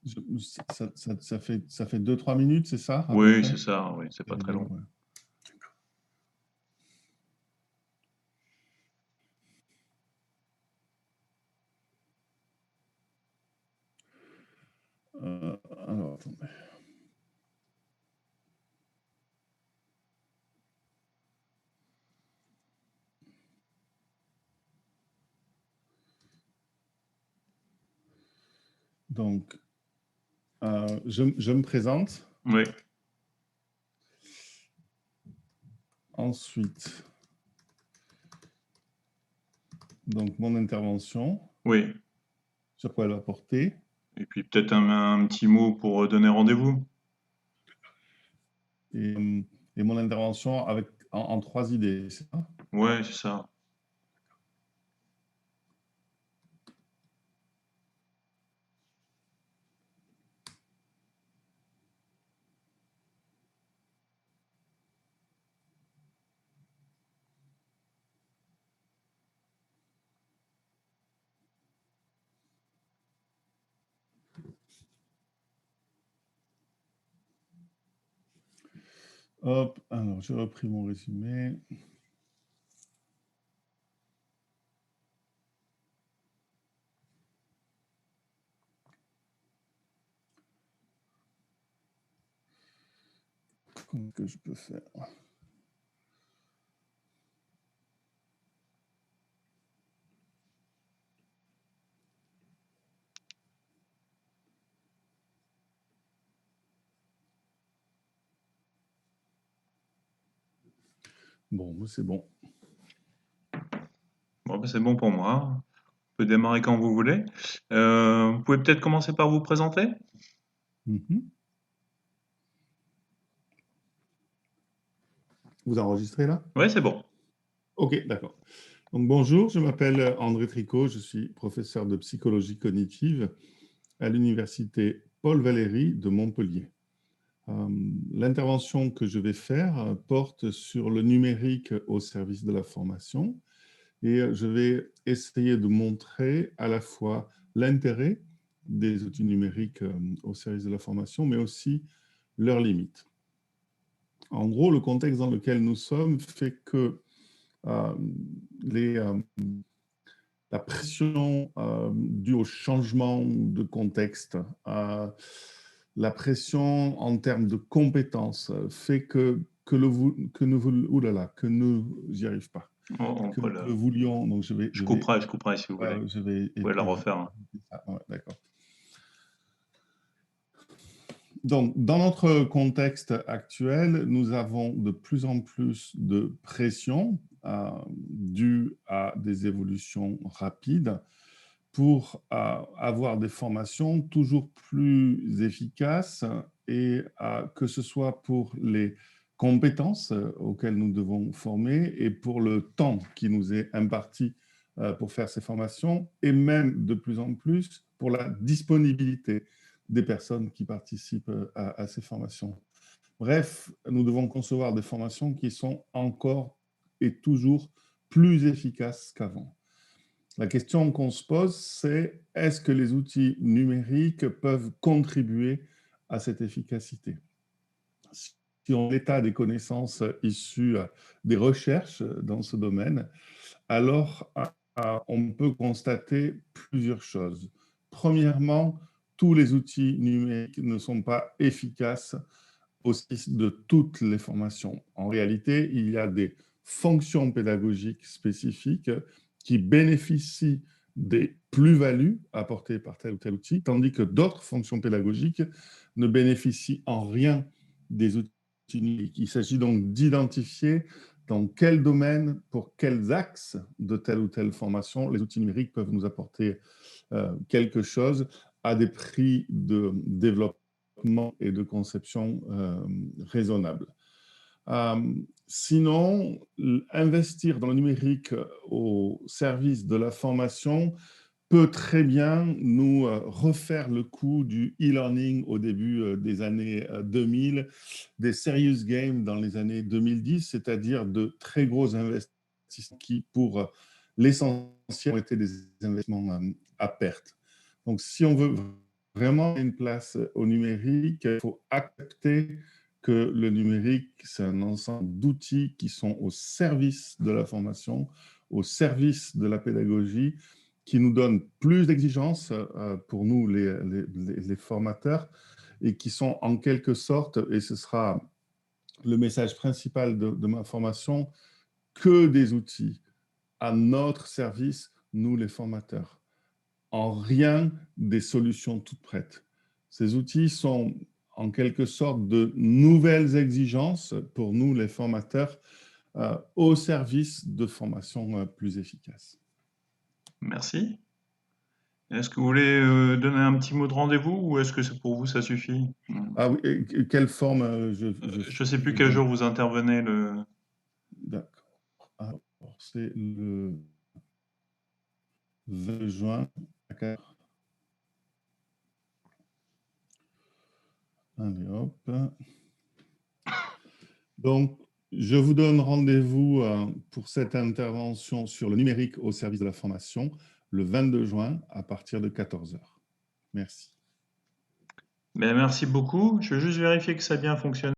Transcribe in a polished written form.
Ça fait 2-3 minutes, c'est ça, à peu Oui, c'est près? ça, oui, c'est pas Eh très bien, long. ouais. Alors, attendez. Donc, je me présente. Oui, Ensuite, donc mon intervention, oui. sur quoi elle va porter. Et puis peut-être un petit mot pour donner rendez-vous. Et, euh, et mon intervention en 3 idées, c'est ça? Ouais, c'est ça. Hop, alors j'ai repris mon résumé. Comment que je peux faire? Bon, c'est bon. Bon, ben, c'est bon pour moi. On peut démarrer quand vous voulez. Vous pouvez peut-être commencer par vous présenter? Mhm. Vous enregistrez là? Oui, c'est bon. Ok, d'accord. Donc bonjour, je m'appelle André Tricot, je suis professeur de psychologie cognitive à l'université Paul Valéry de Montpellier. Euh, L'intervention que je vais faire porte sur le numérique au service de la formation et je vais essayer de montrer à la fois l'intérêt des outils numériques au service de la formation, mais aussi leurs limites. En gros, le contexte dans lequel nous sommes fait que euh, les, la pression due au changement de contexte, la pression en termes de compétences fait que nous, oulala, que nous, j'y arrive pas, On que peut nous le voulions, donc je couperai si vous voulez. je vais Vous pouvez la refaire, hein. éviter ça. Ouais, d'accord. Donc, dans notre contexte actuel, nous avons de plus en plus de pression due à des évolutions rapides pour avoir des formations toujours plus efficaces et que ce soit pour les compétences auxquelles nous devons former et pour le temps qui nous est imparti pour faire ces formations et même de plus en plus pour la disponibilité des personnes qui participent à ces formations. Bref, nous devons concevoir des formations qui sont encore et toujours plus efficaces qu'avant. La question qu'on se pose, c'est est-ce que les outils numériques peuvent contribuer à cette efficacité? Si on a l'état des connaissances issues des recherches dans ce domaine, alors on peut constater plusieurs choses. Premièrement, tous les outils numériques ne sont pas efficaces au service de toutes les formations. En réalité, il y a des fonctions pédagogiques spécifiques qui bénéficient des plus-values apportées par tel ou tel outil, tandis que d'autres fonctions pédagogiques ne bénéficient en rien des outils numériques. Il s'agit donc d'identifier dans quel domaine, pour quels axes de telle ou telle formation, les outils numériques peuvent nous apporter quelque chose à des prix de développement et de conception raisonnables. Sinon, investir dans le numérique au service de la formation peut très bien nous refaire le coup du e-learning au début des années 2000, des serious games dans les années 2010, c'est-à-dire de très gros investissements qui, pour l'essentiel, ont été des investissements à perte. Donc, si on veut vraiment une place au numérique. Il faut accepter que le numérique, c'est un ensemble d'outils qui sont au service de la formation, au service de la pédagogie, qui nous donnent plus d'exigences pour nous, les formateurs, et qui sont en quelque sorte, et ce sera le message principal de ma formation, que des outils à notre service, nous les formateurs. En rien des solutions toutes prêtes. Ces outils sont en quelque sorte de nouvelles exigences pour nous les formateurs au service de formations plus efficaces. Merci. Est-ce que vous voulez donner un petit mot de rendez-vous ou est-ce que pour vous ça suffit? Ah oui, quelle forme Je ne sais plus je quel donne? jour vous intervenez. D'accord. Alors, c'est le 20 juin à 4. Allez, hop. Donc, je vous donne rendez-vous pour cette intervention sur le numérique au service de la formation le 22 juin à partir de 14 heures. Merci. Ben, merci beaucoup. Je vais juste vérifier que ça a bien fonctionné.